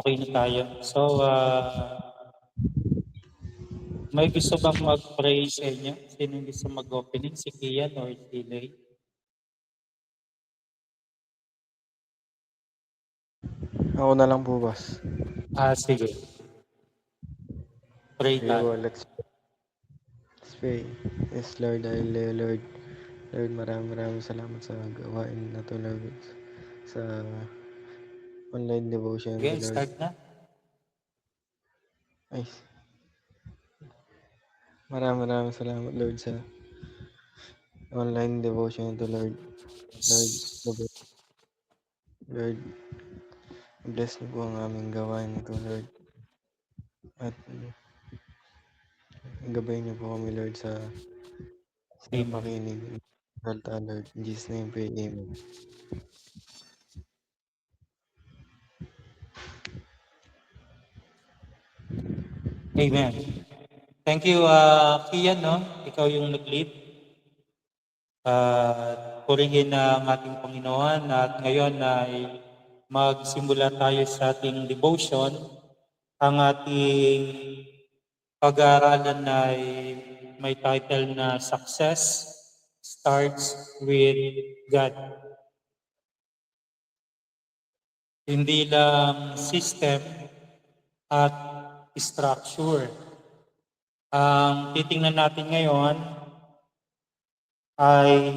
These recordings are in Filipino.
Okay na tayo. So, may gusto bang mag-pray sa inyo? Sino yung gusto mag-opening? Si Kian or si Lay? Ako na lang po, boss. Sige. Pray Sige tayo. po, let's pray. Yes, Lord, Lord. Lord, maraming salamat sa gawain na to, Lord. Sa online devotion to, Okay, Lord. start na. Ay, maraming salamat, Lord, sa online devotion to, Lord. Lord, bless niyo po ang aming gawain na to, Lord. At gabay niyo po kami, Lord, sa Amen. pakinig. Salta, Lord. In Jesus' name, pray. Amen. Amen. Thank you, Kian, no? Ikaw yung nag-lead. Purihin ang ating Panginoon at ngayon ay magsimula tayo sa ating devotion. Ang ating pag-aaralan ay may title na Success Starts with God. Hindi lang system at structure. Ang titingnan natin ngayon ay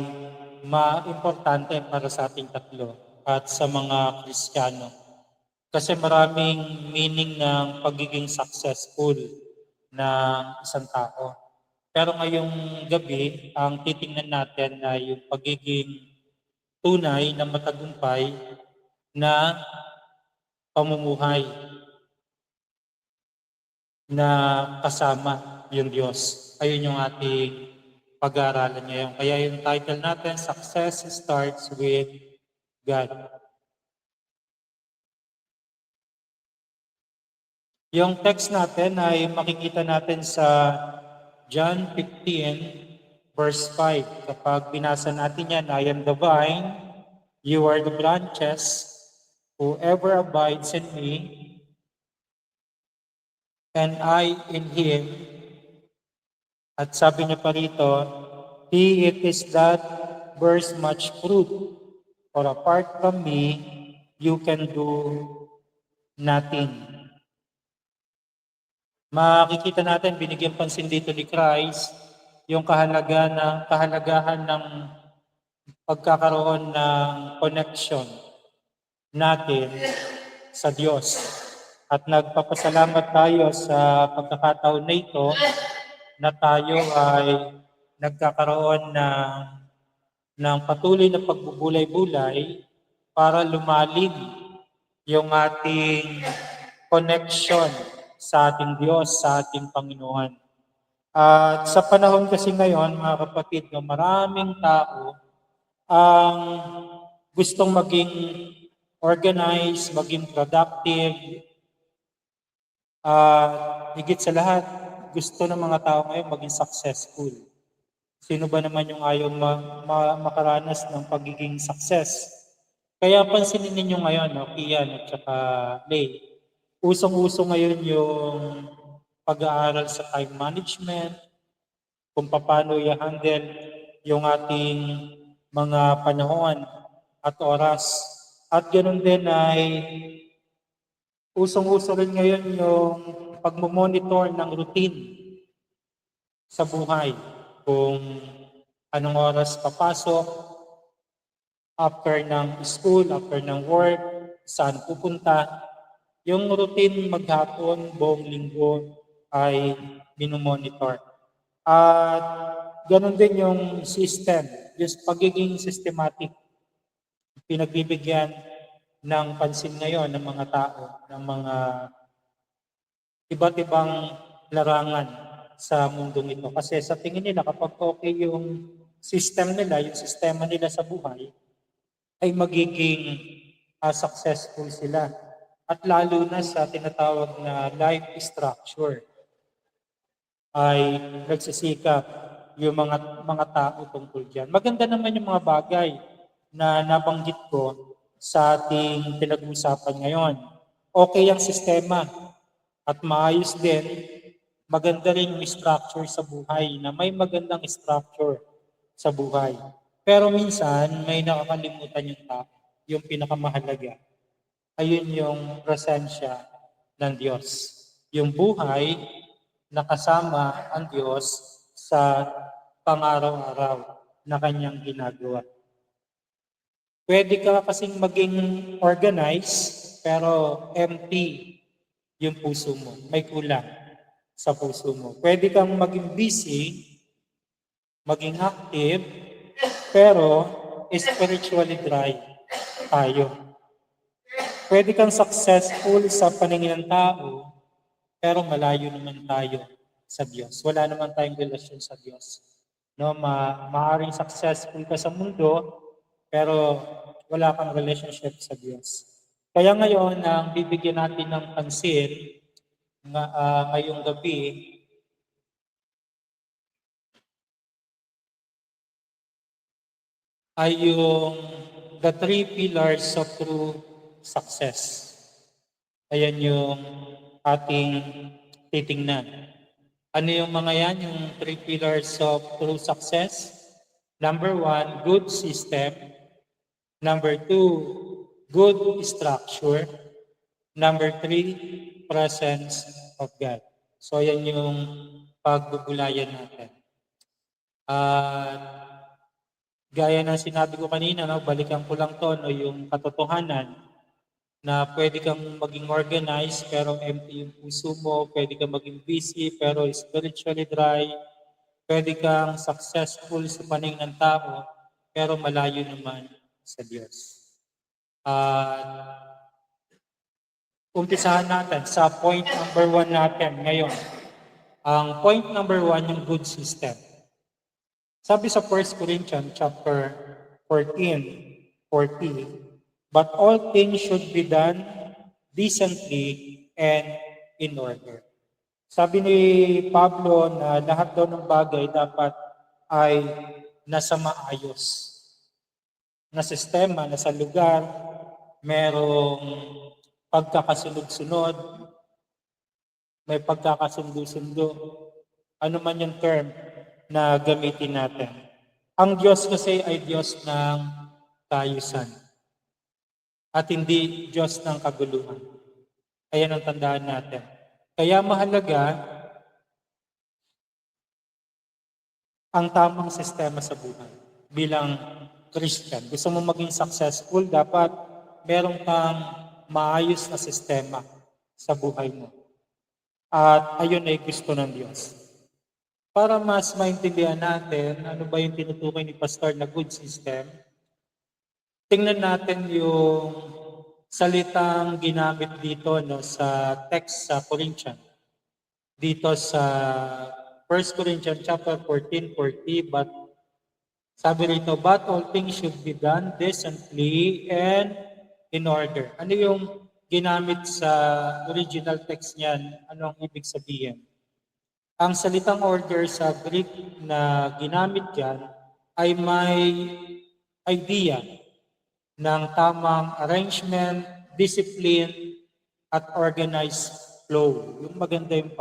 importante para sa ating tatlo at sa mga Kristiyano. Kasi maraming meaning ng pagiging successful ng isang tao. Pero ngayong gabi, ang titingnan natin ay yung pagiging tunay na matagumpay na pamumuhay na kasama yung Diyos. Ayun yung ating pag-aaralan ngayon. Kaya yung title natin, Success Starts with God. Yung text natin ay makikita natin sa John 15, verse 5. Kapag binasa natin yan, I am the vine, you are the branches, whoever abides in me, and I in him. At sabi niya pa rito, he it is that bears much fruit, for apart from me, you can do nothing. Makikita natin, binigyan pansin dito ni Christ, yung kahalagahan ng pagkakaroon ng connection natin sa Diyos. At nagpapasalamat tayo sa pagkakataon na ito na tayo ay nagkakaroon ng patuloy na pagbubulay-bulay para lumalim yung ating connection sa ating Diyos, sa ating Panginoon. At sa panahon kasi ngayon, mga kapatid, no, maraming tao ang gustong maging organized, maging productive, at higit sa lahat, gusto ng mga tao ngayon maging successful. Sino ba naman yung ayaw makaranas ng pagiging success? Kaya pansinin ninyo ngayon, no, Kian at saka Lay, usong-uso ngayon yung pag-aaral sa time management, kung paano i-handle yung ating mga panahon at oras. At ganoon din ay usong-uso rin ngayon yung pagmomonitor ng routine sa buhay. Kung anong oras papasok, after ng school, after ng work, saan pupunta. Yung routine maghapon, buong linggo ay minomonitor. At ganun din yung system, yung pagiging systematic. Pinagbibigyan ng pansin ngayon ng mga tao, ng mga iba't ibang larangan sa mundong ito. Kasi sa tingin nila, kapag okay yung system nila, yung sistema nila sa buhay, ay magiging successful sila. At lalo na sa tinatawag na life structure, ay nagsisikap yung mga tao tungkol dyan. Maganda naman yung mga bagay na nabanggit ko sa ating pinag-uusapan ngayon. okay ang sistema at maayos din, maganda rin yung structure sa buhay, na may magandang structure sa buhay. Pero minsan, may nakakalimutan yung tao. Yung pinakamahalaga, ayun yung presensya ng Diyos. Yung buhay na kasama ang Diyos sa pang-araw-araw na kanyang ginagawa. Pwede ka kasing maging organized, pero empty yung puso mo. May kulang sa puso mo. Pwede kang maging busy, maging active, pero spiritually dry tayo. Pwede kang successful sa paningin ng tao, pero malayo naman tayo sa Diyos. Wala naman tayong relasyon sa Diyos. No, maaring successful ka sa mundo, pero wala kang relationship sa Diyos. Kaya ngayon, ang bibigyan natin ng pansin ngayong gabi ay yung the three pillars of true success. Ayan yung ating titingnan. Ano yung mga yan? Yung three pillars of true success? Number one, good system. Number two, good structure. Number three, presence of God. So yan yung pagbubulayan natin. Gaya ng sinabi ko kanina, no, balikan ko lang to, no, yung katotohanan na pwede kang maging organized pero empty yung puso mo, pwede kang maging busy pero spiritually dry, pwede kang successful sa paningin ng tao pero malayo naman sa Diyos. Umpisahan natin sa point number 1 natin ngayon. Ang point number 1, yung good system. Sabi sa 1 Corinthians chapter 14:40, but all things should be done decently and in order. Sabi ni Pablo na lahat daw ng bagay dapat ay nasa maayos na sistema, nasa lugar, merong pagkakasunod-sunod, may pagkakasundo-sundo. Ano man yung term na gamitin natin. Ang Diyos kasi ay Diyos ng kaayusan at hindi Diyos ng kaguluhan. Kaya ang tandaan natin. Kaya mahalaga ang tamang sistema sa buhay bilang Christian. Gusto mo maging successful, dapat meron kang maayos na sistema sa buhay mo. At ayun ay gusto ng Diyos. Para mas maintindihan natin ano ba yung tinutukoy ni Pastor na good system, tingnan natin yung salitang ginamit dito no, sa text sa Corinthians. Dito sa 1 Corinthians chapter 14:40, but sabi rito, but all things should be done decently and in order. Ano yung ginamit sa original text niyan? Ano ang ibig sabihin? Ang salitang order sa Greek na ginamit dyan ay may idea ng tamang arrangement, discipline, at organized flow. Yung maganda yung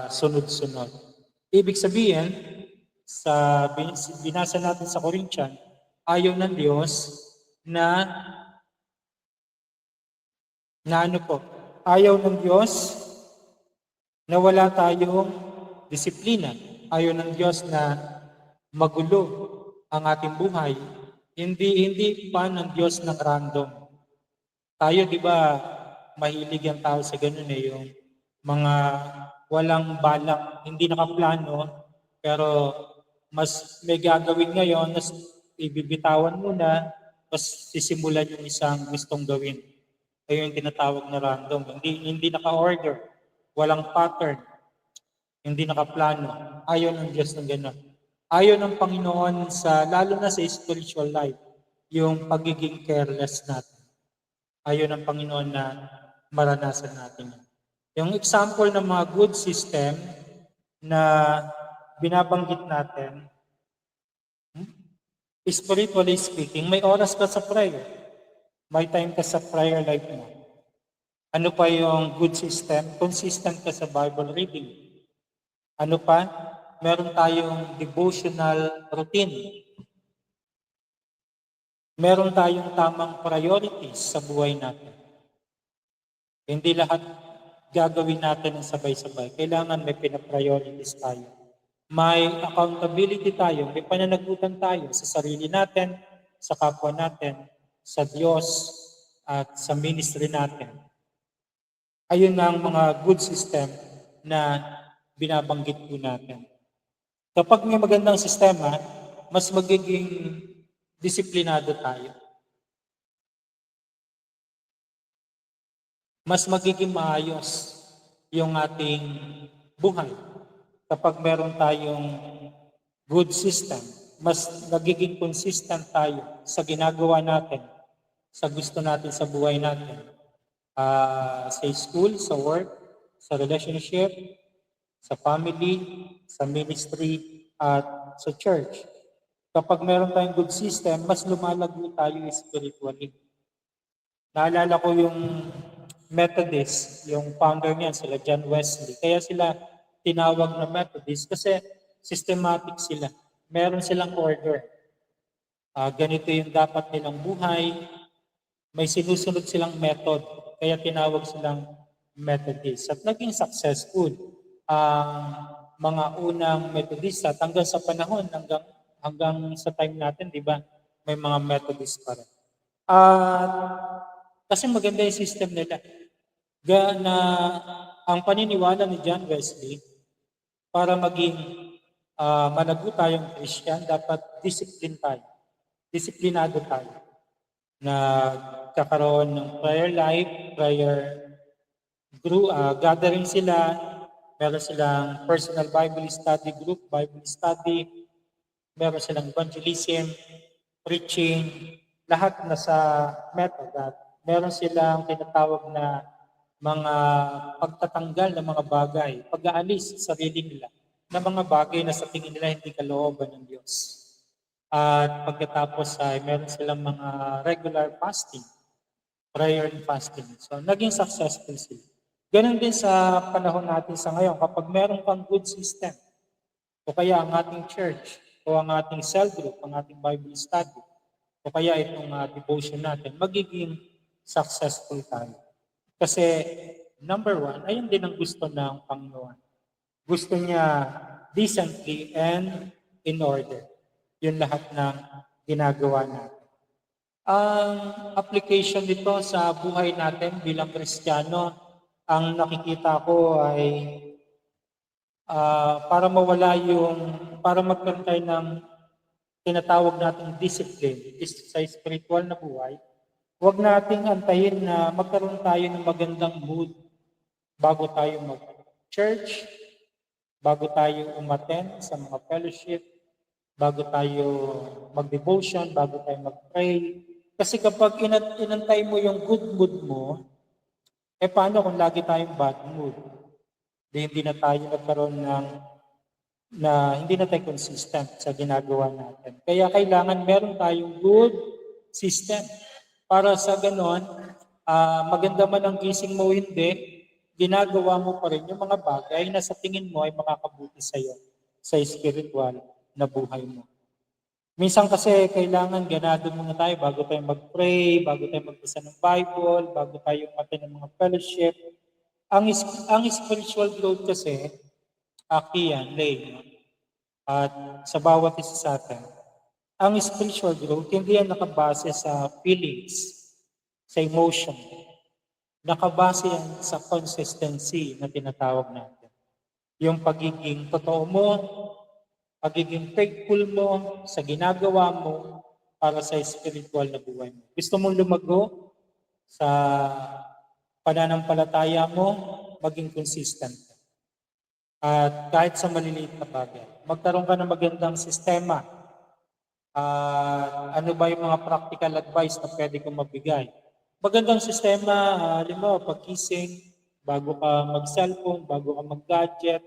sunod-sunod. Ibig sabihin, sa binasa natin sa Corinthians, ayaw ng Diyos na ano po, ayaw ng Diyos na wala tayong disiplina. Ayaw ng Diyos na magulo ang ating buhay. Hindi pa ng Diyos ng random. Tayo, di ba, mahilig ang tao sa ganun yung mga walang balak, hindi nakaplano, pero mas may gagawin ngayon, mas ibibitawan muna, tapos sisimulan yung isang gustong gawin. Ayun yung tinatawag na random. Hindi naka-order, walang pattern, hindi nakaplano. Ayaw ng Diyos ng gano'n. Ayaw ng Panginoon lalo na sa spiritual life, yung pagiging careless natin. Ayaw ng Panginoon na maranasan natin. Yung example ng mga good system na binabanggit natin, spiritually speaking, may oras ka sa prayer. May time ka sa prayer life mo. Ano pa yung good system? Consistent ka sa Bible reading. Ano pa? Meron tayong devotional routine. Meron tayong tamang priorities sa buhay natin. Hindi lahat gagawin natin ng sabay-sabay. Kailangan may pinapriorities tayo. May accountability tayo, may pananagutan tayo sa sarili natin, sa kapwa natin, sa Diyos, at sa ministry natin. Ayun ang mga good system na binabanggit po natin. Kapag may magandang sistema, mas magiging disiplinado tayo. Mas magiging maayos yung ating buhay. Kapag meron tayong good system, mas nagiging consistent tayo sa ginagawa natin, sa gusto natin sa buhay natin. Sa school, sa work, sa relationship, sa family, sa ministry, at sa church. Kapag meron tayong good system, mas lumalago tayo spiritually. Naalala ko yung Methodist, yung founder niyan, sila John Wesley. Kaya sila tinawag na Methodist kasi systematic sila. Meron silang order. Ganito yung dapat nilang buhay. May sinusunod silang method. Kaya tinawag silang Methodist. At naging successful ang mga unang Methodist at hanggang sa panahon, hanggang sa time natin, di ba, may mga Methodist pa rin. Kasi maganda yung system nila. Na ang paniniwala ni John Wesley, para maging manago tayong Christian, dapat discipline tayo. Disiplinado tayo. Nagkakaroon ng prayer life, prayer group, gathering sila, meron silang personal Bible study group, Bible study, meron silang evangelism, preaching, lahat na sa method. At meron silang tinatawag na mga pagtatanggal ng mga bagay, pag-aalis sa sarili nila ng mga bagay na sa tingin nila hindi kalooban ng Diyos. At pagkatapos ay meron silang mga regular fasting, prayer and fasting. So, naging successful sila. Ganon din sa panahon natin sa ngayon, kapag meron kang good system, o kaya ang ating church, o ang ating cell group, ang ating Bible study, o kaya itong devotion natin, magiging successful tayo. Kasi, number one, ayun din ang gusto ng Panginoon. Gusto niya decently and in order. Yun lahat ng ginagawa natin. Ang application nito sa buhay natin bilang Kristiyano, ang nakikita ko ay para magkaroon tayo ng tinatawag nating discipline sa spiritual na buhay, huwag nating antayin na magkaroon tayo ng magandang mood bago tayo mag-church, bago tayo umattend sa mga fellowship, bago tayo mag-devotion, bago tayo mag-pray. Kasi kapag inantay mo yung good mood mo, paano kung lagi tayong bad mood? Hindi na tayo nagkaroon hindi na tayo consistent sa ginagawa natin. Kaya kailangan meron tayong good system. Para sa ganon, maganda man ang gising mo hindi, ginagawa mo pa rin yung mga bagay na sa tingin mo ay makakabuti sa iyo sa spiritual na buhay mo. Minsan kasi kailangan ganado muna tayo bago tayo mag-pray, bago tayo magbasa ng Bible, bago tayo attend ng mga fellowship. Ang spiritual growth kasi, yan, lay, at sa bawat isa sa atin, ang spiritual growth, hindi yan nakabase sa feelings, sa emotion. Nakabase yan sa consistency na tinatawag natin. Yung pagiging totoo mo, pagiging faithful mo sa ginagawa mo para sa spiritual na buhay mo. Gusto mong lumago sa pananampalataya mo, maging consistent. At kahit sa maliliit na bagay, magkaroon ka ng magandang sistema. Ano ba yung mga practical advice na pwede kong mabigay? Magandang sistema, halimbawa, pagkising, bago ka mag-cellphone, bago ka mag-gadget,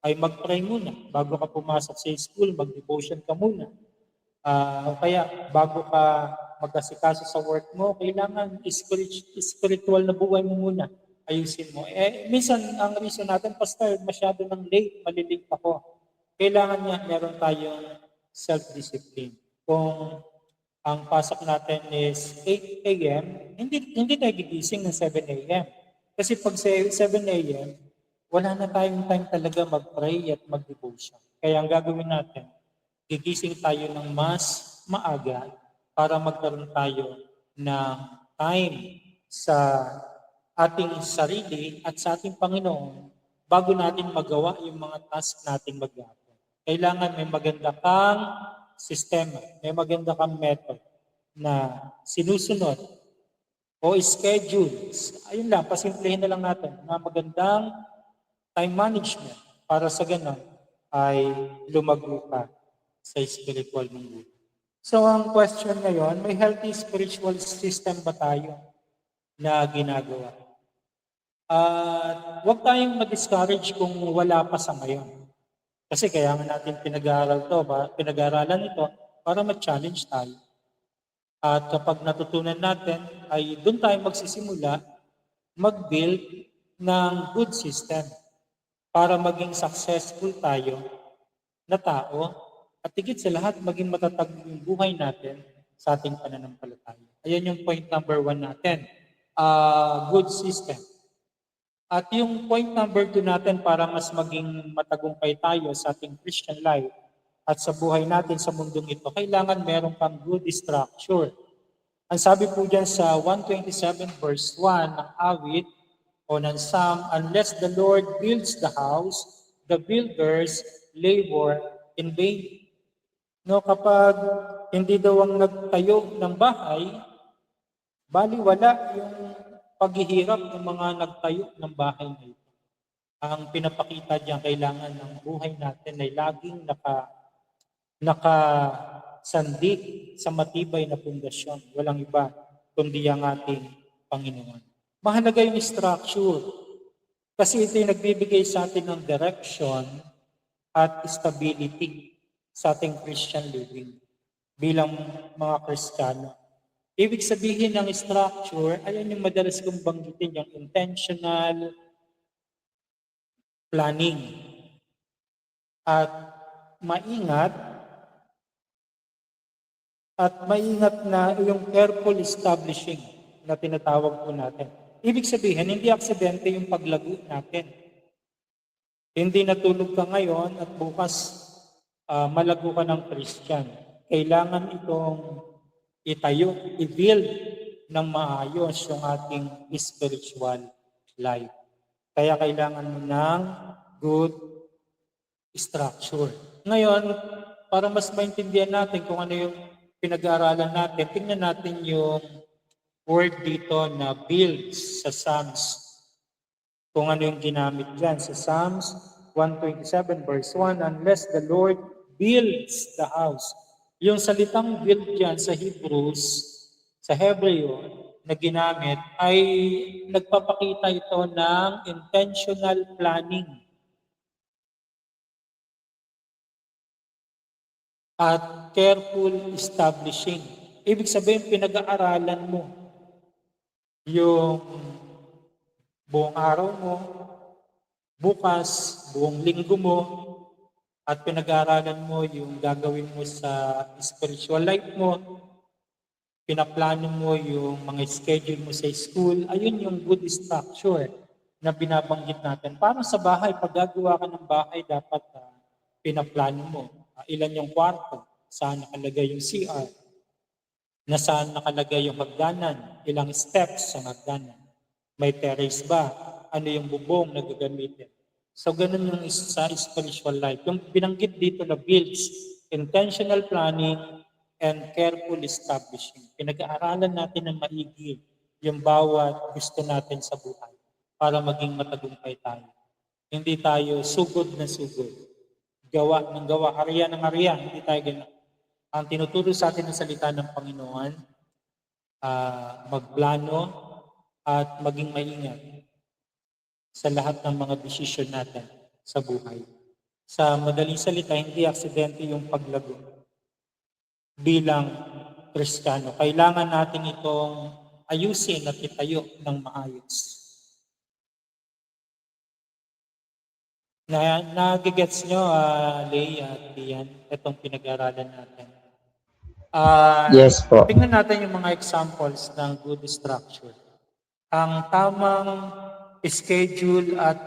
ay mag-pray muna. Bago ka pumasok sa school, mag-devotion ka muna. O kaya, bago ka mag-asikaso sa work mo, kailangan spiritual na buhay mo muna. Ayusin mo. Minsan, ang reason natin, Pastor, masyado ng late, malilate ako. Kailangan niya, meron tayong self-discipline. Kung ang pasok natin is 8 a.m., hindi tayo gigising ng 7 a.m. Kasi pag 7 a.m., wala na tayong time talaga mag-pray at mag-devotion. Kaya ang gagawin natin, gigising tayo ng mas maaga para magkaroon tayo ng time sa ating sarili at sa ating Panginoon bago natin magawa yung mga task natin maghapon. Kailangan may maganda kang sistema, may maganda kang method na sinusunod o schedules. Ayun lang, pasimplihin na lang natin na magandang time management para sa ganun ay lumago ka sa spiritual mong buhay. So ang question ngayon, may healthy spiritual system ba tayo na ginagawa? At huwag tayong ma-discourage kung wala pa sa ngayon. Kasi kaya nga natin pinag-aaralan ito para ma-challenge tayo. At kapag natutunan natin, ay doon tayo magsisimula mag-build ng good system para maging successful tayo na tao at higit sa lahat maging matatag yung buhay natin sa ating pananampalataya. Ayan yung point number 1 natin, good system. At yung point number 2 natin para mas maging matagumpay tayo sa ating Christian life at sa buhay natin sa mundong ito, kailangan meron kang good structure. Ang sabi po dyan sa 127 verse 1 ng awit o ng Psalm, unless the Lord builds the house, the builders labor in vain. No, kapag hindi daw ang nagtayo ng bahay, baliwala yung paghihirap ng mga nagtayo ng bahay na ito. Ang pinapakita diyan, kailangan ng buhay natin ay laging nakasandik sa matibay na pundasyon. Walang iba kundi ang ating Panginoon. Mahalaga yung structure kasi ito yung nagbibigay sa atin ng direction at stability sa ating Christian living bilang mga Kristiyano. Ibig sabihin ng structure, ayan yung madalas kong banggitin, yung intentional planning. At maingat na yung careful establishing na tinatawag po natin. Ibig sabihin, hindi aksidente yung paglago natin. Hindi natulog ka ngayon at bukas malago ka ng Christian. Kailangan itong itayo, i-build ng maayos yung ating spiritual life. Kaya kailangan mo ng good structure. Ngayon, para mas maintindihan natin kung ano yung pinag-aaralan natin, tingnan natin yung word dito na builds sa Psalms. Kung ano yung ginamit dyan sa Psalms 127 verse 1, unless the Lord builds the house. Yung salitang build dyan sa Hebreo na ginamit ay nagpapakita ito ng intentional planning at careful establishing. Ibig sabihin, pinag-aaralan mo yung buong araw mo, bukas, buong linggo mo, at pinag-aaralan mo yung gagawin mo sa spiritual life mo, pinaplano mo yung mga schedule mo sa school, ayun yung good structure na binabanggit natin. Para sa bahay, pag gagawa ka ng bahay, dapat pinaplano mo. Ilan yung kwarto, saan nakalagay yung CR, na saan nakalagay yung hagdanan, ilang steps sa hagdanan. May terrace ba? Ano yung bubong na gagamitin? So, ganun yung sa spiritual life. Yung binanggit dito na builds, intentional planning, and careful establishing. Pinag-aaralan natin ng maigi yung bawat gusto natin sa buhay para maging matagumpay tayo. Hindi tayo sugod na sugod. Gawa ng gawa, harian ng harian, hindi tayo ganun. Ang tinuturo sa atin ng salita ng Panginoon, magplano at maging maingat sa lahat ng mga desisyon natin sa buhay. Sa madaling salita, hindi aksidente yung paglago bilang Kristiyano. Kailangan natin itong ayusin at itayo ng maayos. Nagigets nyo, Lay at Ian, itong pinag-aralan natin. Yes po. Tingnan natin yung mga examples ng good structure. Ang tamang schedule at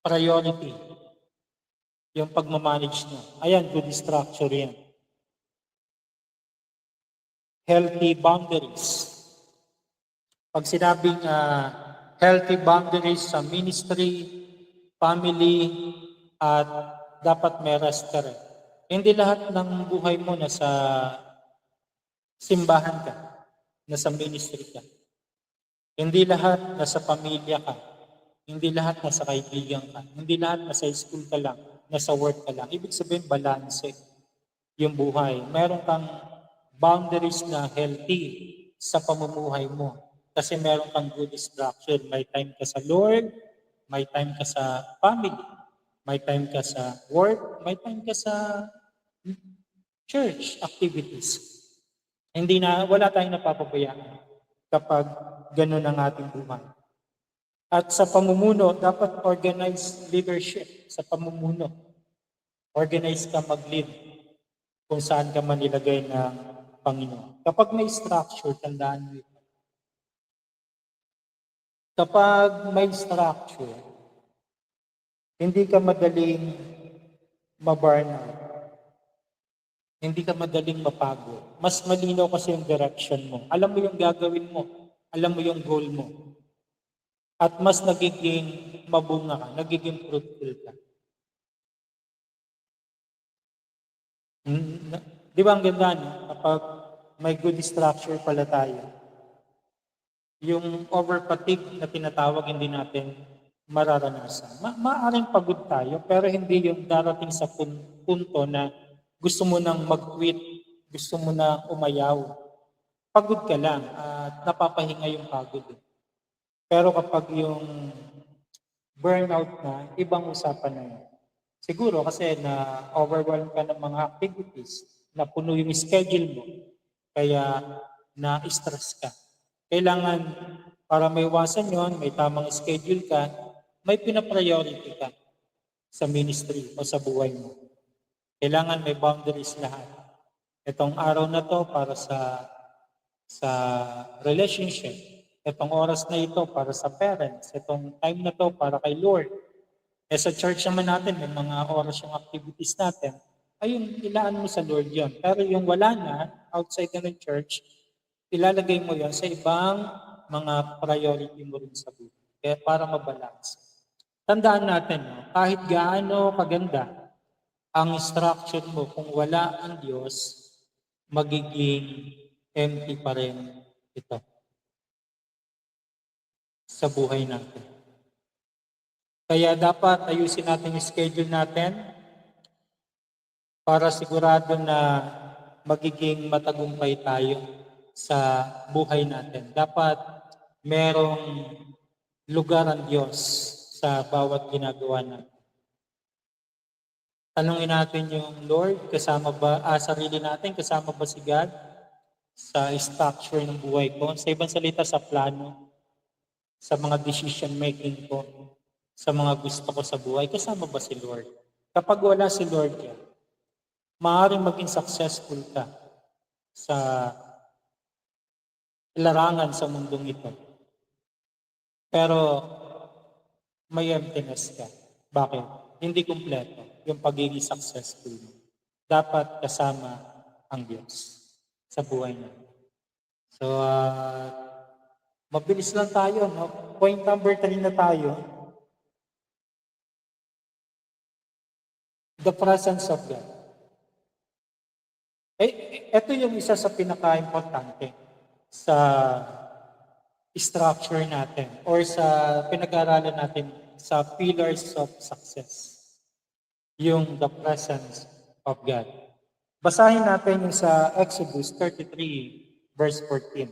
priority, yung pagmamanage nyo. Ayan, good structure yan. Healthy boundaries. Pag sinabing healthy boundaries sa ministry, family, at dapat may rest ka rin. Hindi lahat ng buhay mo nasa simbahan ka, nasa ministry ka. Hindi lahat nasa pamilya ka. Hindi lahat nasa kaibigan ka. Hindi lahat nasa school ka lang, nasa work ka lang. Ibig sabihin, balanse yung buhay. Meron kang boundaries na healthy sa pamumuhay mo. Kasi meron kang good structure. May time ka sa Lord, may time ka sa family, may time ka sa work, may time ka sa church activities. Wala tayong napapabayaan kapag ganun ang ating buhay. At sa pamumuno, dapat organized leadership sa pamumuno. Organize ka mag-lead kung saan ka manilagay ng Panginoon. Kapag may structure, tandaan mo ito. Kapag may structure, hindi ka madaling ma-burnout. Hindi ka madaling mapagod. Mas malinaw kasi yung direction mo. Alam mo yung gagawin mo. Alam mo yung goal mo. At mas nagiging mabunga ka, nagiging fruitful ka. Di ba ang ganda, no? Kapag may good structure pala tayo, yung over-fatigue na tinatawag hindi natin mararanasan. Maaring pagod tayo, pero hindi yung darating sa punto na gusto mo nang mag-quit, gusto mo na umayaw. Pagod ka lang at napapahinga yung pagod. Pero kapag yung burnout na, ibang usapan na yun. Siguro kasi na overwhelmed ka ng mga activities, na puno yung schedule mo, kaya na-stress ka. Kailangan, para may iwasan yon, may tamang schedule ka, may pinapriority ka sa ministry o sa buhay mo. Kailangan may boundaries lahat. Itong araw na to para sa relationship. Itong oras na ito para sa parents. Itong time na to para kay Lord. Sa church naman natin, may mga oras yung activities natin. Ayun, ilaan mo sa Lord yon. Pero yung wala na, outside na ng church, ilalagay mo yon sa ibang mga priority mo rin sa buhay. Kaya para mabalance. Tandaan natin, no? Kahit gaano kaganda ang structure mo, kung wala ang Diyos, magiging empty pa rin ito sa buhay natin. Kaya dapat ayusin natin yung schedule natin para sigurado na magiging matagumpay tayo sa buhay natin. Dapat merong lugar ang Diyos sa bawat ginagawa natin. Tanungin natin yung Lord, sarili natin, kasama ba si God sa structure ng buhay ko? Sa ibang salita, sa plano, sa mga decision making ko, sa mga gusto ko sa buhay, kasama ba si Lord? Kapag wala si Lord yan, maaaring maging successful ka sa larangan sa mundong ito. Pero may emptiness ka. Bakit? Hindi kumpleto yung pagiging successful mo. Dapat kasama ang Diyos sa buhay mo. So, mabilis lang tayo, no? Point number 3 na tayo. The presence of God. Ito yung isa sa pinaka-importante sa structure natin or sa pinag-aaralan natin sa pillars of success. Yung the presence of God. Basahin natin yung sa Exodus 33 verse 14.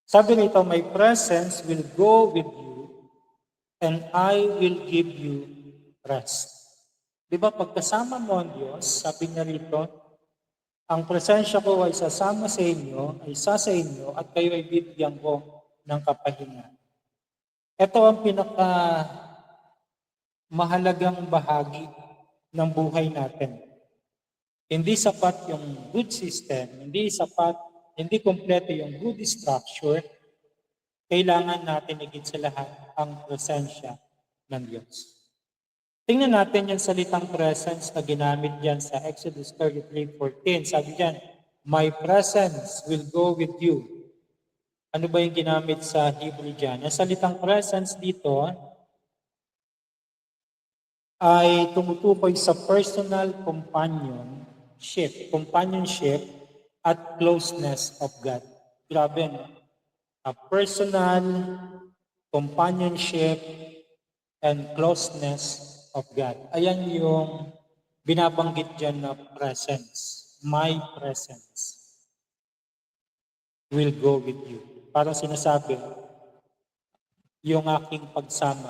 Sabi nito, my presence will go with you and I will give you rest. Di ba, pagkasama mo ang Diyos, sabi niya rito, Ang presensya ko ay sasama sa inyo, ay isa sa inyo, at kayo ay bibigyan ko ng kapahinga. Ito ang pinaka mahalagang bahagi ng buhay natin. Hindi sapat yung good system, hindi kompleto yung good structure, kailangan natin higit sa lahat ang presensya ng Diyos. Tingnan natin yung salitang presence na ginamit diyan sa Exodus 33:14. Sabi diyan, my presence will go with you. Ano ba yung ginamit sa Hebrew diyan? Ang salitang presence dito ay tumutukoy sa personal companionship at closeness of God. Grabe, no? A personal companionship and closeness of God. Ayan yung binabanggit dyan na presence. My presence will go with you. Parang sinasabi, yung aking pagsama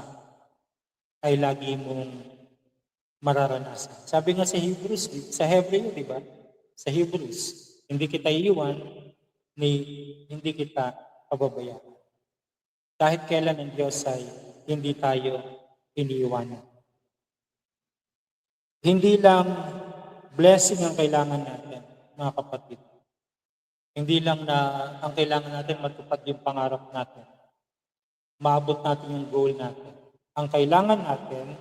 ay lagi mong mararanasan. Sabi nga sa Hebreo, di ba? Sa Hebrews, hindi kita iiwan, hindi kita pababayaan. Kahit kailan ang Diyos ay hindi tayo iniiwanan. Hindi lang blessing ang kailangan natin, mga kapatid. Hindi lang na ang kailangan natin matupad yung pangarap natin. Maabot natin yung goal natin. Ang kailangan natin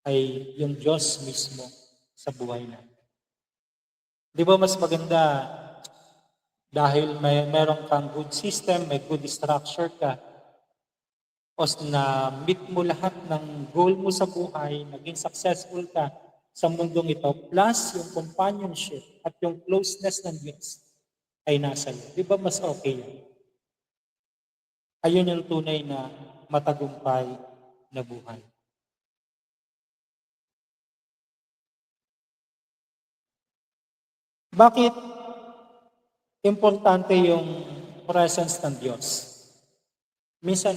ay yung Diyos mismo sa buhay natin. Di ba mas maganda dahil meron kang good system, may good structure ka, o na meet mo lahat ng goal mo sa buhay, naging successful ka sa mundong ito, plus yung companionship at yung closeness ng Diyos ay nasa iyo. Di ba mas okay yan? Ayun yung tunay na matagumpay na buhay. Bakit importante yung presence ng Diyos? Minsan,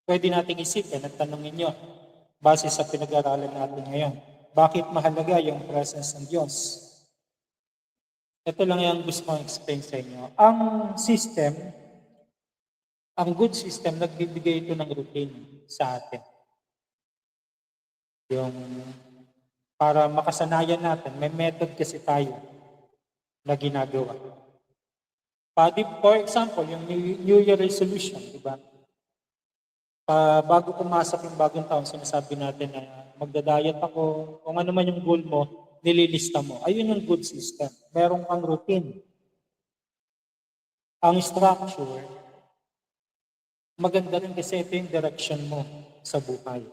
pwede nating isipin at tanongin nyo, base sa pinag-aralan natin ngayon, bakit mahalaga yung presence ng Diyos? Ito lang yung gusto kong explain sa inyo. Ang good system, nagbibigay ito ng routine sa atin. Yung para makasanayan natin, may method kasi tayo na ginagawa. For example, yung New Year resolution, di ba? Bago pumasok yung bagong taon, sinasabi natin na magda-diet ako, kung ano man yung goal mo, nililista mo. Ayun yung good system. Meron kang routine. Ang structure, maganda rin kasi ito yung direction mo sa buhay.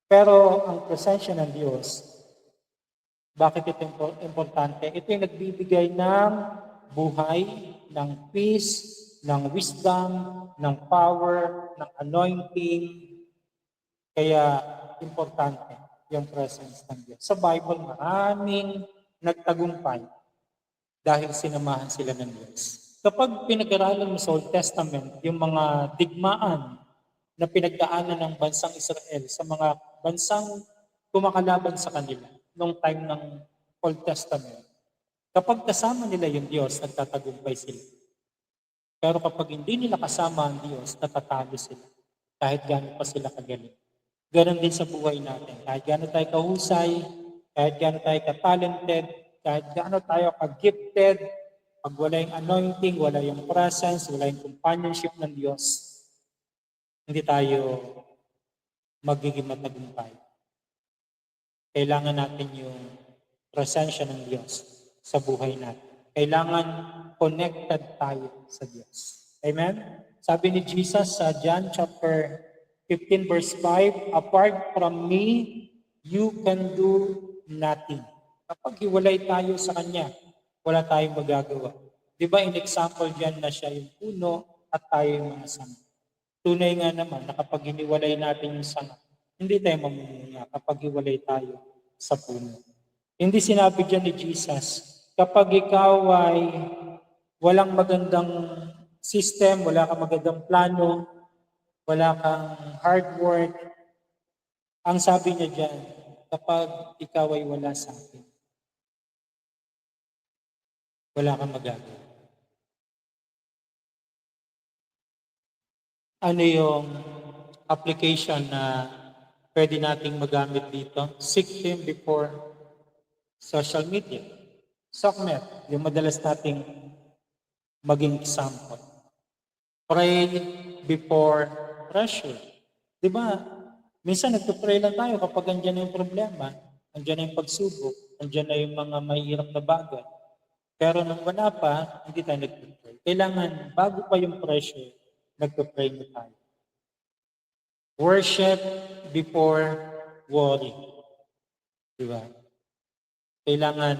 Pero ang presensya ng Diyos, bakit ito importante? Ito yung nagbibigay ng buhay, ng peace, ng wisdom, ng power, ng anointing. Kaya importante yung presence ng Diyos. Sa Bible, maraming nagtagumpay dahil sinamahan sila ng Diyos. Kapag pinag-aralan mo sa Old Testament, yung mga digmaan na pinagdaanan ng bansang Israel sa mga bansang kumakalaban sa kanila noong time ng Old Testament, kapag kasama nila yung Diyos, nagtatagumpay sila. Pero kapag hindi nila kasama ang Diyos, natatalo sila. Kahit gano'n pa sila kagaling. Ganon din sa buhay natin. Kahit gano'n tayo kahusay, kahit gano'n tayo ka-talented, kahit gano'n tayo ka-gifted, pag wala yung anointing, wala yung presence, wala yung companionship ng Diyos, hindi tayo magiging matagumpay. Kailangan natin yung presensya ng Diyos sa buhay natin. Kailangan connected tayo sa Diyos. Amen? Sabi ni Jesus sa John chapter 15 verse 5, apart from me, you can do nothing. Kapag hiwalay tayo sa Kanya, wala tayong magagawa. Di ba in example dyan na siya yung puno at tayo yung mga sanga. Tunay nga naman na kapag hiniwalay natin yung sanga, hindi tayo mamumunga kapag hiwalay tayo sa puno. Hindi sinabi dyan ni Jesus, kapag ikaw ay walang magandang system, wala kang magandang plano, wala kang hard work, ang sabi niya dyan, kapag ikaw ay wala sa akin, wala kang magagawa. Ano yung application na pwede nating magamit dito? Seek Him before social media. SOCMED, yung madalas nating maging example. Pray before pressure. Di ba? Minsan nagpupray lang tayo kapag andyan na yung problema, andyan na yung pagsubok, andyan na yung mga mahirap na bagay. Pero nung wala pa, hindi tayo nagpupray. Kailangan, bago pa yung pressure, nagpupray na tayo. Worship before worry. Di ba? Kailangan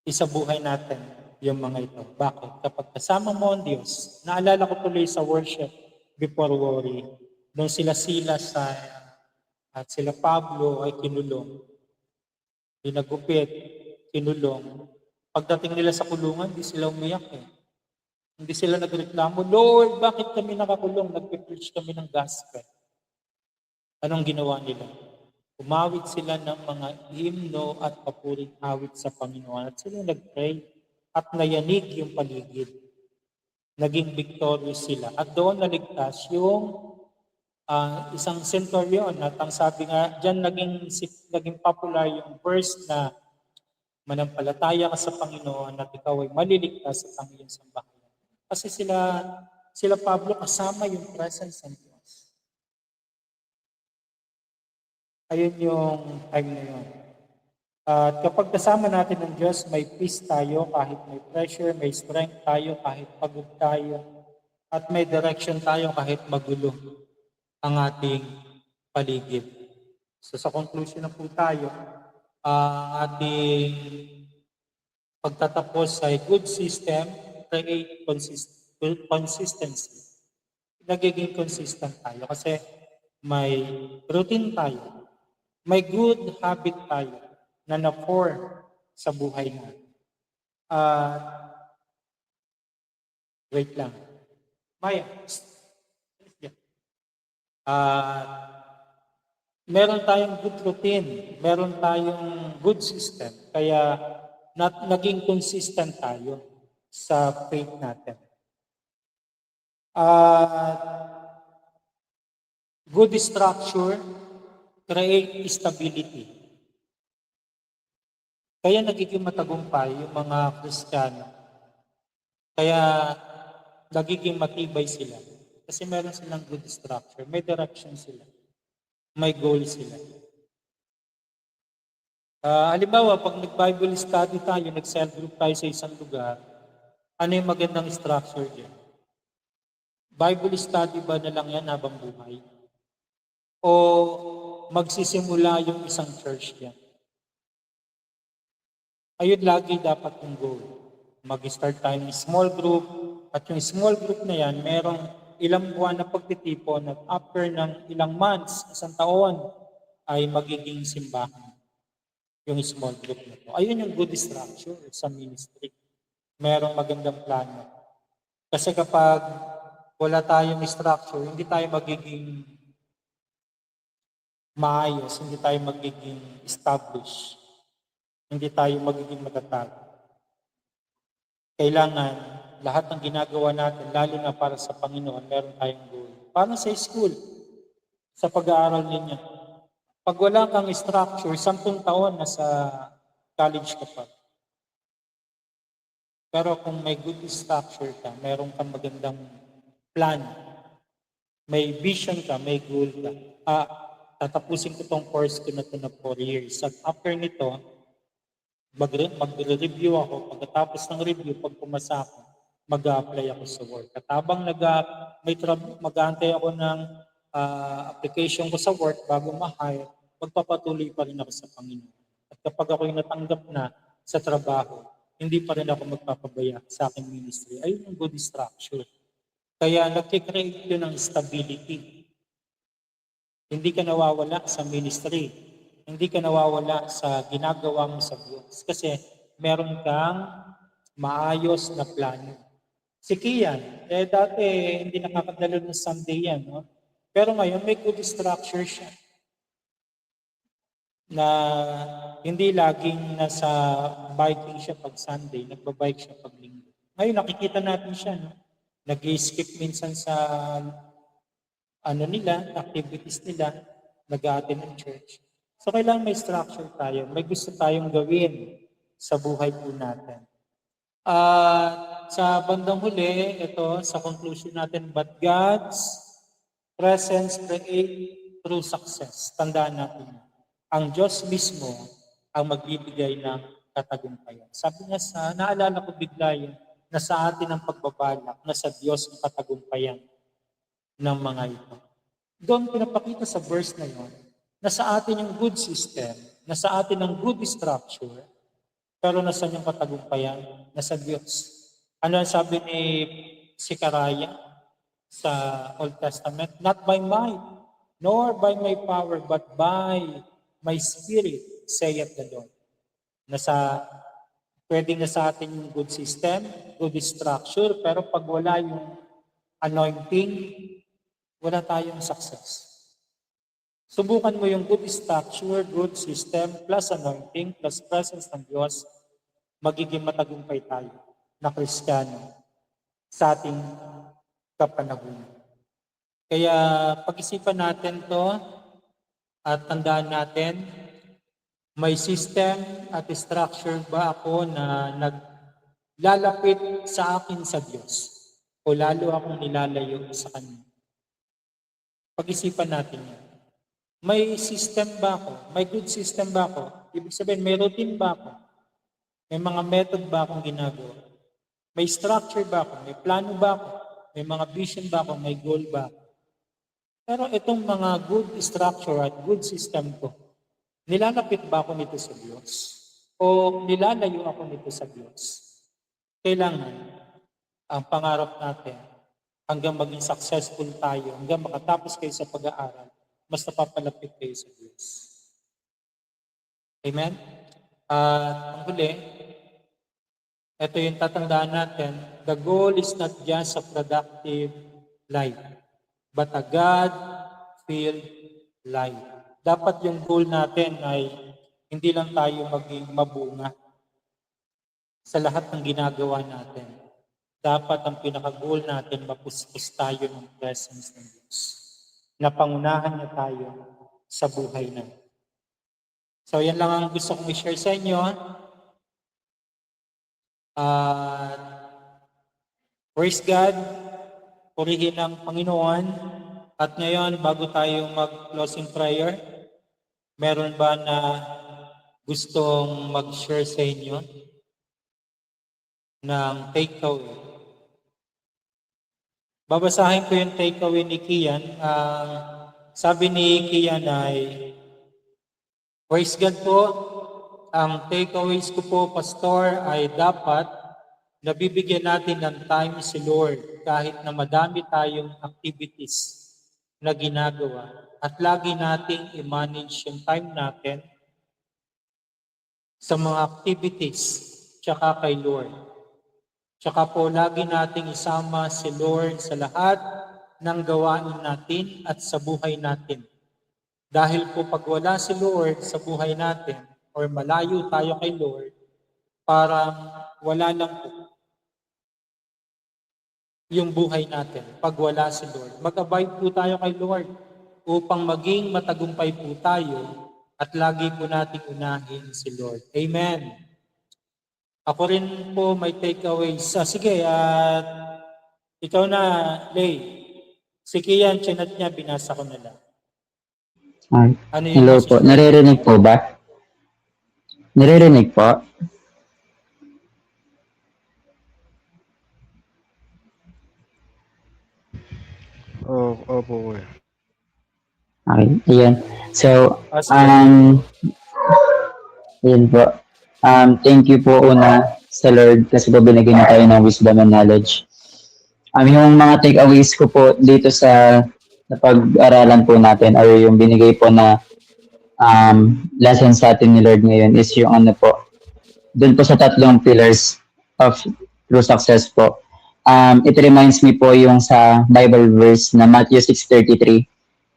isabuhay natin yung mga ito. Bakit? Kapag kasama mo ang Diyos, naalala ko tuloy sa worship before worry, nung sila at sila Pablo ay kinulong. Dinagupit, kinulong. Pagdating nila sa kulungan, hindi sila umiyak eh. Hindi sila nagreklamo, Lord, bakit kami nakakulong? Nagpe-preach kami ng gospel. Anong ginawa nila? Umawit sila ng mga himno at papuring awit sa Panginoon. At sila nag-pray at nayanig yung paligid. Naging victorious sila. At doon naligtas yung isang centurion. At ang sabi nga, dyan naging popular yung verse na manampalataya ka sa Panginoon at ikaw ay maliligtas sa iyong sambahayan. Kasi sila Pablo kasama yung presence ng Diyos. Ayun yung time na yun. At kapag kasama natin ng Diyos, may peace tayo kahit may pressure, may strength tayo kahit pagod tayo, at may direction tayo kahit magulo ang ating paligid. So sa conclusion na po tayo, ating pagtatapos ay good system, create consistency. Nagiging consistent tayo kasi may routine tayo. May good habit tayo na na-form sa buhay natin. Wait lang. Maya. Meron tayong good routine. Meron tayong good system. Kaya naging consistent tayo sa faith natin. Good structure, create stability. Kaya nagiging matagumpay yung mga Kristiyano. Kaya nagiging matibay sila. Kasi meron silang good structure, may direction sila, may goal sila. Halimbawa, pag nag-Bible study tayo, nag-cell group tayo sa isang lugar, ano yung magandang structure dyan? Bible study ba na lang yan habang buhay? O magsisimula yung isang church yan? Ayun lagi dapat yung goal. Mag-start tayo ng small group, at yung small group na yan, merong ilang buwan na pagtitipon at after ng ilang months, isang taon, ay magiging simbahan yung small group na to. Ayun yung good structure sa ministry. Merong magandang plano. Kasi kapag wala tayong structure, hindi tayo magiging maayos, hindi tayo magiging established, hindi tayo magiging matatag. Kailangan lahat ng ginagawa natin, lalo na para sa Panginoon, meron tayong goal. Parang sa school, sa pag-aaral ninyo. Pag wala kang structure, 10 taon na sa college ka pa. Pero kung may good structure ka, meron kang magandang plan, may vision ka, may goal ka. Tatapusin ko tong course ko na ito na 4 years. At after nito, magre-review ako. Pagkatapos ng review, pag pumasa ako, mag-a-apply ako sa work. At habang mag-aantay ako ng application ko sa work bago ma-hire, magpapatuloy pa rin ako sa Panginoon. At kapag ako'y natanggap na sa trabaho, hindi pa rin ako magpapabaya sa aking ministry. Ayun yung good structure. Kaya nag-create yun ng stability. Hindi ka nawawala sa ministry. Hindi ka nawawala sa ginagawa mo sa Diyos. Kasi meron kang maayos na plano. Si Kian, dati hindi nakakadalo ng Sunday yan. No? Pero ngayon may good structure siya. na hindi laging nasa biking siya pag Sunday, nagbabike siya pag Linggo. Ngayon nakikita natin siya, no? Nag-skip minsan sa activities nila, nag-attend ng church. So kailangan may structure tayo, may gusto tayong gawin sa buhay po natin. At sa bandang huli, ito sa conclusion natin, but God's presence create through success. Tandaan natin, ang Diyos mismo ang magbibigay ng katagumpayan. Sabi niya naalala ko bigla yun, na sa atin ang pagbabalak, na sa Diyos ang katagumpayan ng mga ito. Doon pinapakita sa verse na yun, na sa atin yung good system, na sa atin ang good structure, pero nasa yung katagumpayan? Nasa Diyos. Ano ang sabi ni Zechariah sa Old Testament? Not by might, nor by my power, but by my spirit, saith the Lord. Pwedeng nasa atin yung good system, good structure, pero pag wala yung anointing, wala tayong success. Subukan mo yung good structure, good system, plus anointing, plus presence ng Diyos, magiging matagumpay tayo na Kristiyano sa ating kapanahunan. Kaya pag-isipan natin to at tandaan natin, may system at structure ba ako na naglalapit sa akin sa Diyos o lalo akong nilalayo sa Kanya? Pag-isipan natin yan. May system ba ako? May good system ba ako? Ibig sabihin, may routine ba ako? May mga method ba akong ginagawa? May structure ba ako? May plano ba ako? May mga vision ba ako? May goal ba ako? Pero itong mga good structure at good system ko, nilalapit ba ako nito sa Diyos? O nilalayo ako nito sa Diyos? Kailangan ang pangarap natin hanggang maging successful tayo, hanggang makatapos kayo sa pag-aaral, mas napapalapit kayo sa Diyos. Amen? At ang huli, ito yung tatandaan natin, the goal is not just a productive life, but a God-filled life. Dapat yung goal natin ay hindi lang tayo maging mabunga sa lahat ng ginagawa natin. Dapat ang pinaka-goal natin, mapuspos tayo ng presence ng Diyos. Na pangunahan niya tayo sa buhay na. So yan lang ang gusto kong i-share sa inyo. Praise God, purihin ang Panginoon. At ngayon, bago tayo mag-closing prayer, meron ba na gustong mag-share sa inyo ng takeaway? Babasahin ko yung takeaway ni Kian. Sabi ni Kian ay, praise God po, ang takeaways ko po, Pastor, ay dapat nabibigyan natin ng time si Lord kahit na madami tayong activities na ginagawa at lagi nating i-manage yung time natin sa mga activities tsaka kay Lord. Tsaka po lagi nating isama si Lord sa lahat ng gawain natin at sa buhay natin. Dahil po pag wala si Lord sa buhay natin or malayo tayo kay Lord, parang wala lang po yung buhay natin pag wala si Lord. Mag-abide po tayo kay Lord upang maging matagumpay po tayo at lagi po nating unahin si Lord. Amen. Ako rin po may takeaways. Sige, ikaw na, Lay. Si Kian, chinat niya, binasa ko na lang. Ano Hello po, naririnig po ba? Naririnig po? Opo, kuya. Okay, ayan. So, ayan po. Thank you po una sa Lord kasi po binigyan niya tayo ng wisdom and knowledge. Yung mga takeaways ko po dito sa pag-aralan po natin or yung binigay po na lesson sa atin ni Lord ngayon is yung ano po, dun po sa tatlong pillars of true success po. It reminds me po yung sa Bible verse na Matthew 6:33,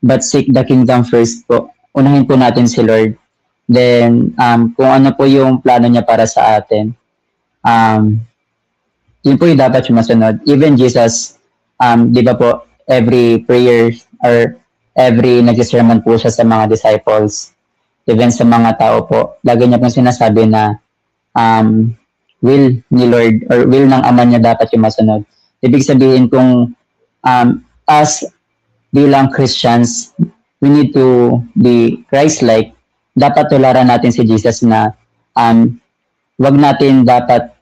but seek the kingdom first po. Unahin po natin si Lord Then, kung ano po yung plano niya para sa atin, um, yun po yung dapat yung masunod. Even Jesus, di ba po, every prayer or every nagsisermon po siya sa mga disciples, even sa mga tao po, lagi niya pong sinasabi na um, will ni Lord or will ng Ama niya dapat yung masunod. Ibig sabihin kung as bilang Christians, we need to be Christ-like. Dapat tularan natin si Jesus na wag natin dapat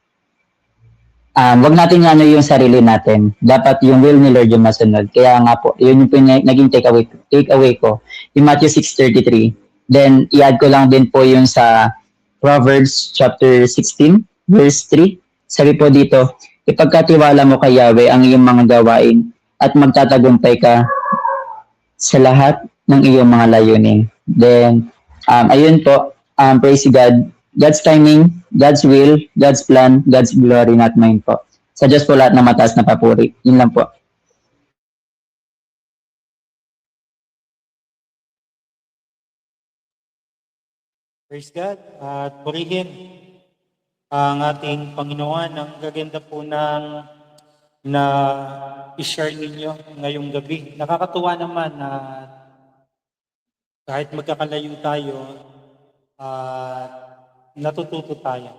wag natin ano yung sarili natin. Dapat yung will ni Lord yung masunod. Kaya nga po, yun yung naging takeaway ko. Yung Matthew 6:33. Then, i-add ko lang din po yung sa Proverbs chapter 16, verse 3. Sabi po dito, ipagkatiwala mo kay Yahweh ang iyong mga gawain at magtatagumpay ka sa lahat ng iyong mga layunin. Then, ayun po, praise God. God's timing, God's will, God's plan, God's glory, not mine po. Sa Diyos po lahat ng mataas na papuri. Yun lang po. Praise God. At purihin ang ating Panginoon. Ang gaganda po ng na i-share ninyo ngayong gabi. Nakakatuwa naman na kahit magkakalayo tayo, natututo tayo.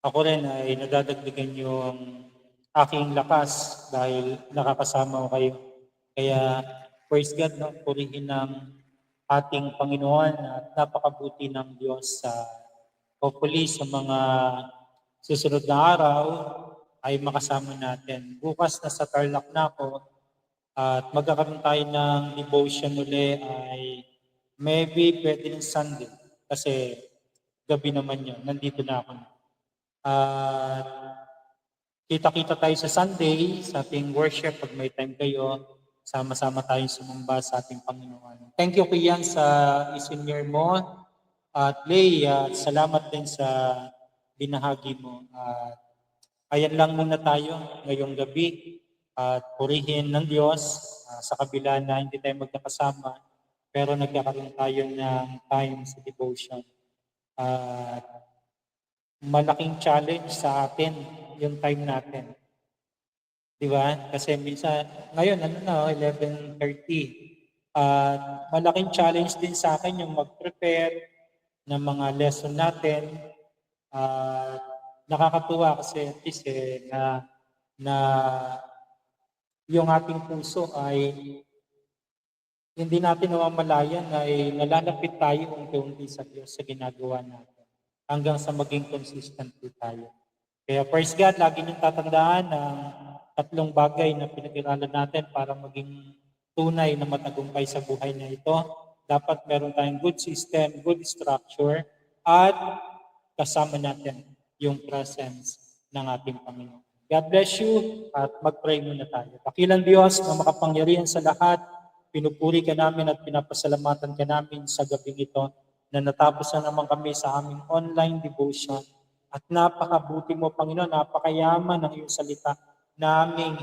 Ako rin ay nadadagdagan yung aking lakas dahil nakakasama ko kayo. Kaya praise God, no? Purihin ng ating Panginoon at napakabuti ng Diyos sa hopefully sa mga susunod na araw ay makasama natin. Bukas na sa Tarlac na ako at magkakaroon tayo ng devotion uli ay maybe pwede ng Sunday kasi gabi naman yun. Nandito na ako. At kita-kita tayo sa Sunday sa ating worship pag may time kayo. Sama-sama tayong sumamba sa ating Panginoon. Thank you, Kian, sa isinyer mo. At Lay, salamat din sa binahagi mo. At ayan lang muna tayo ngayong gabi. At purihin ng Diyos sa kabila na hindi tayo magkakasama. Pero nagkakaroon tayo ng time sa devotion. At malaking challenge sa atin yung time natin. Di ba? Kasi minsan, ngayon, 11:30. Malaking challenge din sa akin yung mag-prepare ng mga lesson natin. Nakakatuwa kasi at least na yung ating puso ay hindi natin namamalayan ay nalalapit tayo unti-unti sa Diyos sa ginagawa natin hanggang sa maging consistent po tayo. Kaya praise God, lagi niyong tatandaan ang 3 bagay na pinag-aralan natin para maging tunay na matagumpay sa buhay na ito. Dapat meron tayong good system, good structure, at kasama natin yung presence ng ating Panginoon. God bless you at mag-pray muna tayo. Dakilang Diyos na makapangyarihan sa lahat, pinupuri ka namin at pinapasalamatan ka namin sa gabing ito na natapos na naman kami sa aming online devotion. At napakabuti mo, Panginoon, napakayaman ng iyong salita na aming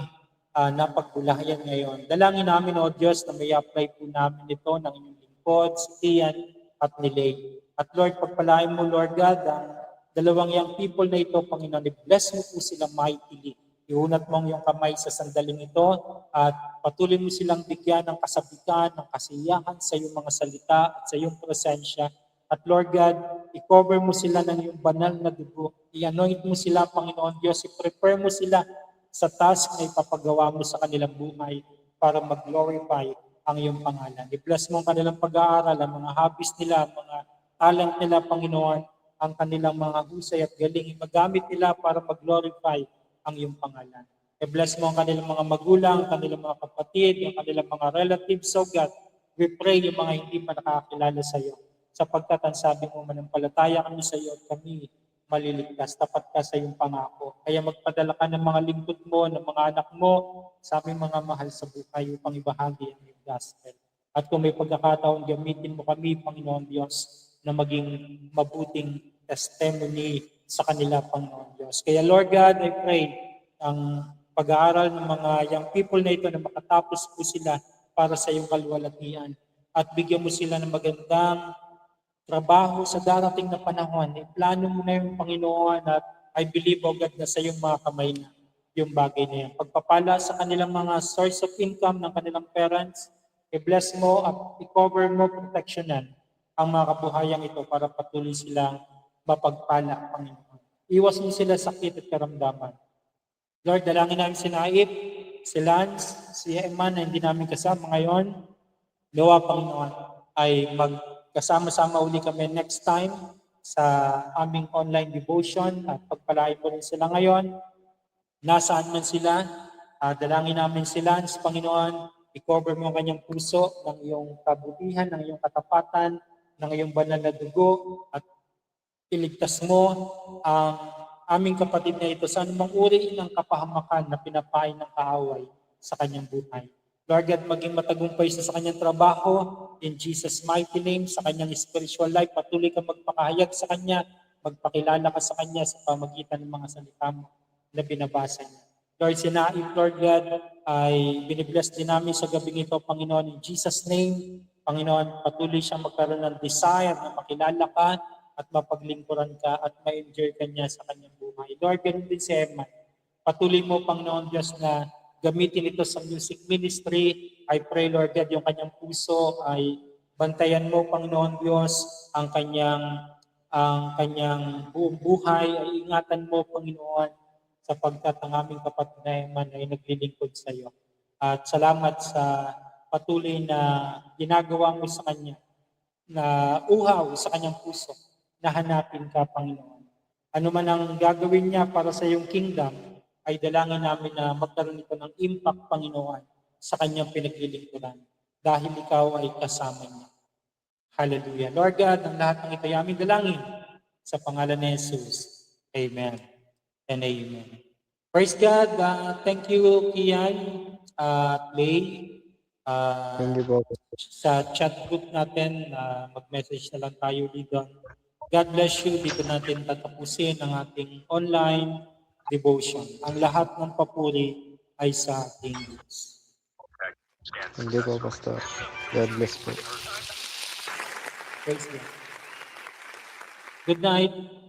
napagbulayan ngayon. Dalangin namin, O Diyos, na may apply po namin ito ng inyong lingkod, si Tian at ni Lay. At Lord, pagpalain mo, Lord God, ang dalawang young people na ito, Panginoon, i-bless mo po sila mightily. Iunat mo ang iyong kamay sa sandaling ito at patuloy mo silang bigyan ng kasabikan, ng kasiyahan sa iyong mga salita at sa iyong presensya. At Lord God, i-cover mo sila ng iyong banal na dugo. I-anoint mo sila, Panginoon Diyos. I-prepare mo sila sa task na ipapagawa mo sa kanilang buhay para mag-glorify ang iyong pangalan. I-bless mo ang kanilang pag-aaral, ang mga hobbies nila, ang mga talent nila, Panginoon, ang kanilang mga husay at galing. Magamit nila para mag-glorify ang iyong pangalan. I-bless mo ang kanilang mga magulang, ang kanilang mga kapatid, ang kanilang mga relatives. So God, we pray yung mga hindi pa nakakilala sa iyo. Sapagkat ang sabi mo, manampalataya kami sa iyo at kami maliligtas. Tapat ka sa iyong pangako. Kaya magpadala ka ng mga lingkod mo, ng mga anak mo, sa aming mga mahal sa buhay upang ibahagi ang iyong gospel. At kung may pagkakataon, gamitin mo kami, Panginoon Diyos, na maging mabuting testimony sa kanila, Panginoon Diyos. Kaya Lord God, I pray ang pag-aaral ng mga young people na ito na makatapos po sila para sa iyong kaluwalhatian at bigyan mo sila ng magandang trabaho sa darating na panahon, iplano mo na yung Panginoon at I believe, O God, na sa iyong mga kamay na yung bagay na yan. Pagpapala sa kanilang mga source of income ng kanilang parents, i-bless mo at i-cover mo, protectionan ang mga kabuhayang ito para patuloy silang mapagpala, Panginoon. Iwas mo sila sakit at karamdaman. Lord, dalangin namin si Naip, si Lance, si Emma na hindi namin kasama ngayon. Nawa, Panginoon, ay magkasama-sama uli kami next time sa aming online devotion at pagpalain mo rin sila ngayon. Nasaan man sila, dalangin namin si Lance, Panginoon, i-cover mo ang kanyang puso ng iyong kabutihan, ng iyong katapatan, ng iyong banal na dugo at iligtas mo ang aming kapatid na ito sa anumang uri ng kapahamakan na pinapain ng kaaway sa kanyang buhay. Lord God, maging matagumpay siya sa kanyang trabaho, in Jesus' mighty name, sa kanyang spiritual life, patuloy ka magpakahayag sa kanya, magpakilala ka sa kanya sa pamagitan ng mga salita mo na binabasa niya. Lord, sinaib, Lord God, ay binibless din namin sa gabing ito, Panginoon, in Jesus' name. Panginoon, patuloy siyang magkaroon ng desire na makilala ka at mapaglingkuran ka at ma-enjoy ka niya sa kanyang buhay. Lord, ganun din si Emma. Patuloy mo, Panginoon Diyos, na gamitin ito sa music ministry. I pray, Lord God, yung kanyang puso ay bantayan mo, Panginoon Diyos, ang kanyang buong buhay ay ingatan mo, Panginoon, sapagkat ang aming kapatid na Emma ay naglilingkod sa iyo. At salamat sa patuloy na ginagawa mo sa kanya, na uhaw sa kanyang puso, na hanapin ka, Panginoon. Ano man ang gagawin niya para sa iyong kingdom, ay dalangin namin na magkaroon ito ng impact, Panginoon, sa kanyang pinaglilingkuran. Dahil ikaw ay kasama niya. Hallelujah. Lord God, ang lahat ng ito ay aming dalangin sa pangalan ni Jesus. Amen and amen. Praise God. Thank you, Kian at Lay. Thank you po. Sa chat group natin, mag-message na lang tayo dito. God bless you. Dito natin tatapusin ang ating online devotion. Ang lahat ng papuri ay sa ating Diyos. Thank you po, Pastor. God bless po. Praise God. Good night.